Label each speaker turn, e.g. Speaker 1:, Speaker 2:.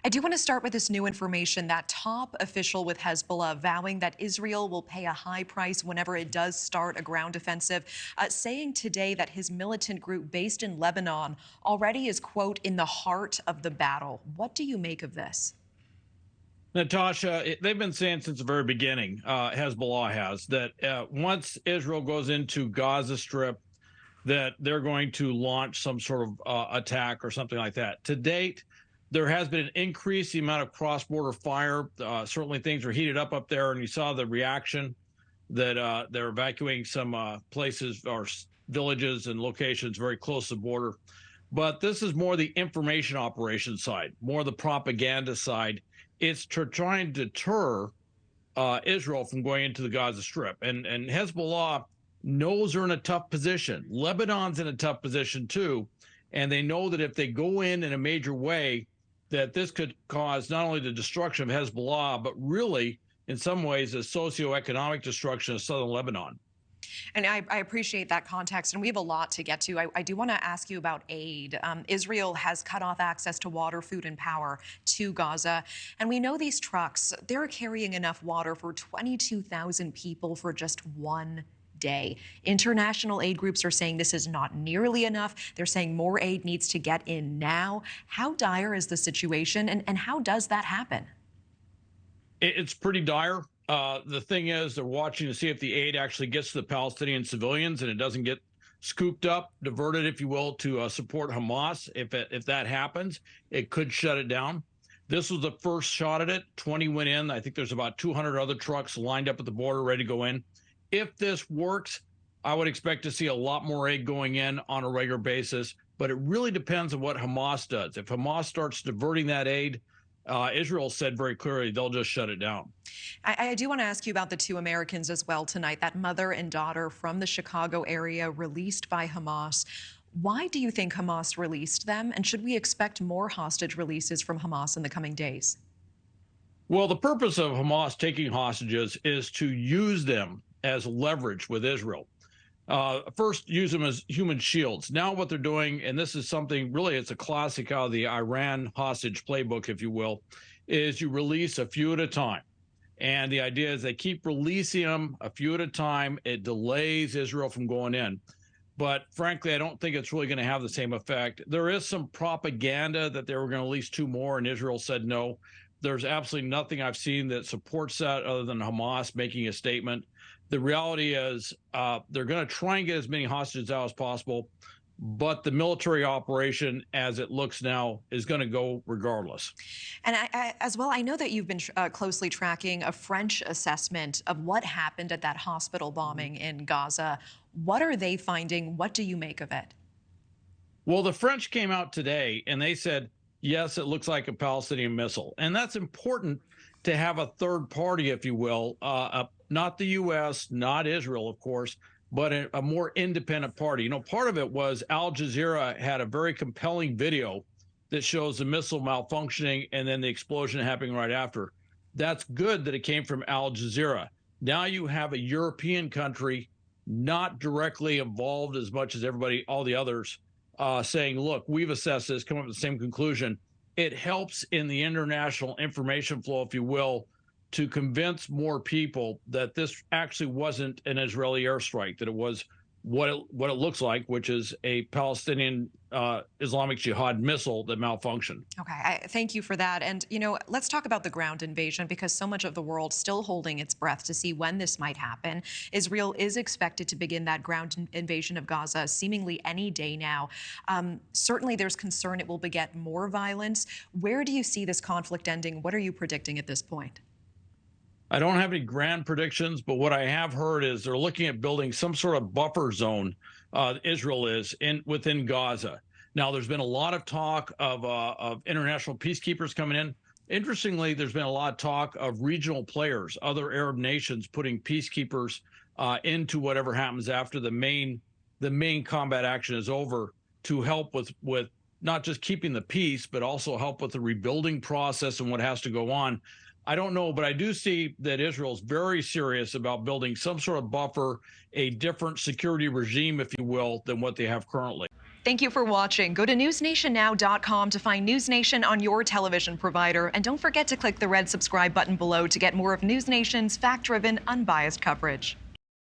Speaker 1: I do want to start with this new information. That top official with Hezbollah vowing that Israel will pay a high price whenever it does start a ground offensive, saying today that his militant group based in Lebanon already is, quote, in the heart of the battle. What do you make of this?
Speaker 2: Natasha, they've been saying since the very beginning, Hezbollah has, that once Israel goes into Gaza Strip, that they're going to launch some sort of attack or something like that. To date, there has been an increase in the amount of cross-border fire. Certainly things are heated up there, and you saw the reaction that they're evacuating some places or villages and locations very close to the border. But this is more the information operation side, more the propaganda side. It's to try and deter Israel from going into the Gaza Strip. And Hezbollah knows they're in a tough position. Lebanon's in a tough position too. And they know that if they go in a major way, that this could cause not only the destruction of Hezbollah, but really, in some ways, a socioeconomic destruction of southern Lebanon.
Speaker 1: And I appreciate that context, and we have a lot to get to. I do want to ask you about aid. Israel has cut off access to water, food, and power to Gaza. And we know these trucks, they're carrying enough water for 22,000 people for just one day. International aid groups are saying this is not nearly enough. They're saying more aid needs to get in now. How dire is the situation, and how does that happen?
Speaker 2: It's pretty dire. The thing is, they're watching to see if the aid actually gets to the Palestinian civilians and it doesn't get scooped up, diverted, if you will, to support Hamas. If that happens, it could shut it down. This was the first shot at it. 20 went in. I think there's about 200 other trucks lined up at the border ready to go in. If this works, I would expect to see a lot more aid going in on a regular basis, but it really depends on what Hamas does. If Hamas starts diverting that aid, Israel said very clearly they'll just shut it down.
Speaker 1: I do want to ask you about the two Americans as well tonight, that mother and daughter from the Chicago area released by Hamas. Why do you think Hamas released them? And should we expect more hostage releases from Hamas in the coming days?
Speaker 2: Well, the purpose of Hamas taking hostages is to use them as leverage with Israel. First, use them as human shields. Now what they're doing, and this is something really, it's a classic out of the Iran hostage playbook, if you will, is you release a few at a time. And the idea is they keep releasing them a few at a time. It delays Israel from going in. But frankly, I don't think it's really going to have the same effect. There is some propaganda that they were going to release two more, and Israel said no. There's absolutely nothing I've seen that supports that other than Hamas making a statement. The reality is they're going to try and get as many hostages out as possible, but the military operation, as it looks now, is going to go regardless.
Speaker 1: And as well, I know that you've been closely tracking a French assessment of what happened at that hospital bombing in Gaza. What are they finding? What do you make of it?
Speaker 2: Well, the French came out today and they said, yes, it looks like a Palestinian missile. And that's important to have a third party, if you will, not the U.S., not Israel, of course, but a more independent party. You know, part of it was Al Jazeera had a very compelling video that shows the missile malfunctioning and then the explosion happening right after. That's good that it came from Al Jazeera. Now you have a European country not directly involved as much as everybody, all the others, saying, look, we've assessed this, come up with the same conclusion. It helps in the international information flow, if you will, to convince more people that this actually wasn't an Israeli airstrike, that it was what it looks like, which is a Palestinian Islamic Jihad missile that malfunctioned.
Speaker 1: Okay, thank you for that. And, you know, let's talk about the ground invasion, because so much of the world still holding its breath to see when this might happen. Israel is expected to begin that ground invasion of Gaza seemingly any day now. Certainly there's concern it will beget more violence. Where do you see this conflict ending? What are you predicting at this point?
Speaker 2: I don't have any grand predictions, but what I have heard is they're looking at building some sort of buffer zone, Israel is, within Gaza. Now, there's been a lot of talk of international peacekeepers coming in. Interestingly, there's been a lot of talk of regional players, other Arab nations putting peacekeepers into whatever happens after the main combat action is over, to help with not just keeping the peace, but also help with the rebuilding process and what has to go on. I don't know, but I do see that Israel's very serious about building some sort of buffer, a different security regime, if you will, than what they have currently.
Speaker 1: Thank you for watching. Go to newsnationnow.com to find News Nation on your television provider. And don't forget to click the red subscribe button below to get more of News Nation's fact-driven, unbiased coverage.